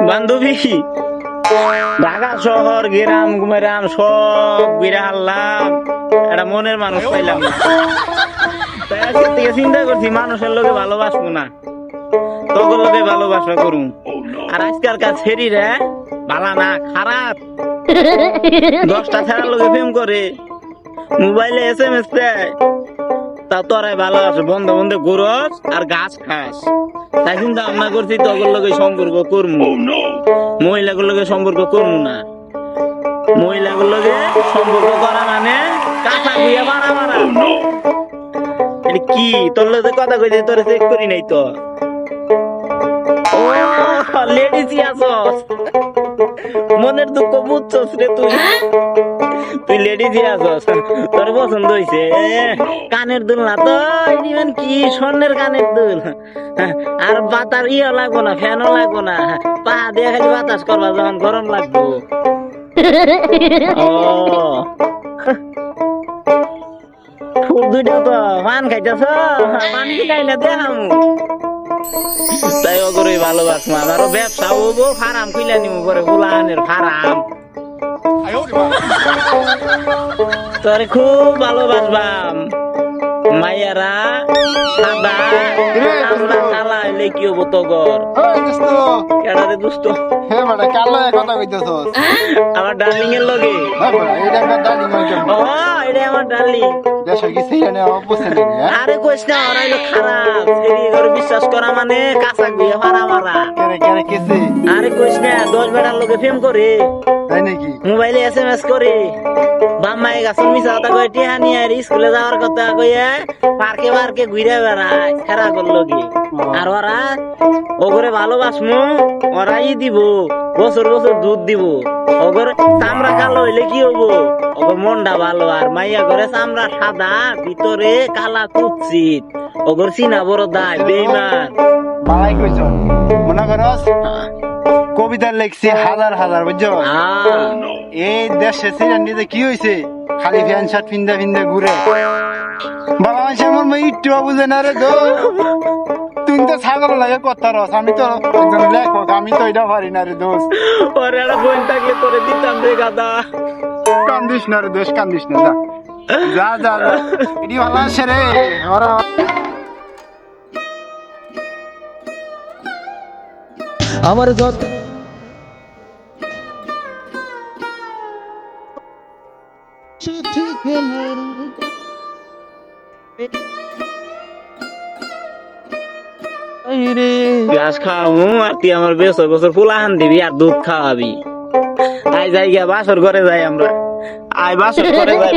বান্ধবী ঢাকা শহর গ্রাম গুমেরাম সব ঘুরে হারলাম, একটা মনের মানুষ পাইলাম না। তাই আজকে থেকে চিন্তা করছি মানুষের লোকে ভালোবাসবো না, তখন লোকে ভালোবাসা করুন। আর আজকাল কাজ ফেরি রে ভালা না খারাপ, 10টা ছেড়ার লোকে প্রেম করে, মোবাইলে SMS দেয়, তা তোরাই ভালো আছে, বন্ধে বন্ধে ঘুরস আর গাছ খাস। তাই চিন্তা ভাবনা করছি তখন লোকে সম্পর্ক করবো, মহিলাগুলোর লোকে সম্পর্ক করবো না। মহিলাগুলোর লোকে সম্পর্ক করা মানে কাঁচা গুইয়া মারা মারা। এটা কি তোর লোকে কথা কইতে তোরে চেক করি নাই তো? ও লেডিসই আছস, মনের দুঃখ বুঝছস রে তুই, তুই লেডিসই আছস, তোর পছন্দ হইছে। কানের দুল না তো ইমান কি স্বর্ণের কানের দুল, আর বাতার ইয়ে লাগবো না, ফ্যানও লাগবো না, পা দিয়ে খালি বাতাস করবা যখন গরম লাগবো। ও ফুল দুইটা তো পান খাইতেছ, পানি খাই না দেখাম। তাই ওগরে ভালোবাসবো, আমারও ব্যবসা হবো, ফার্ম খুলে নিব পরে ফুলানের ফার্ম। তোরে খুব ভালোবাসবাম, মাইয়ারা সাদা আমরা কালা হইলে কি হবো তগর? কেডা রে দুষ্ট? আমার ডার্লিং এর লগে। ও এটা আমার ডার্লিং। আরে কইস না, ওরা হইলো খারাপ, এরি করে বিশ্বাস করা মানে কাঁচা গুইয়া ফাড়া মারা। আরে কইস না, 10 বেটার লগে প্রেম করে, মোবাইলে SMS করে, বাম্মাই গাছন মিছা কথা কয়ে টিহা নিয়ে আর স্কুলে যাওয়ার কথা কয়ে পার্কে পার্কে ঘুরে বেড়ায় খেরা করলো কি। আর ওরা ওগরে ভালোবাসমু, ওরাই দিব, বছর বছর দুধ দিব। ওগর চামড়া কালো হইলে কি হবো? ওগর মনটা ভালো। আর মাইয়া ঘরে চামড়া সাদা, ভিতরে কালা কুৎসিত, ওগর চিনা বড় দায় বেইমান। মনে করস কবিতা লিখছি হাজার হাজার, বুঝছো? এই দেশে সিরান্ডিতে কি হয়েছে, খালি ফ্যান শার্ট ফিন্দা ফিন্দা ঘুরে। বাবা মানুষ আমার মেয়ে একটু বুঝে না রে, তুই তো ছাগল লাগে কথা রস, আমি তো একজন লেখক, আমি তো এটা পারি না রে দোষ। ওরে একটা বোন থাকলে তোরে দিতাম রে গাদা। কান্দিস না রে দোষ, কান্দিস না, যা যা যা, এটি ভালো আছে রে। আমার যত ঘাস খাওয়াবো আর তুই আমার বছর বছর ফুলাহান দিবি আর দুধ খাওয়াবি। আই যাই গিয়া বাসর ঘরে যাই আমরা, আই বাসর ঘরে যাই।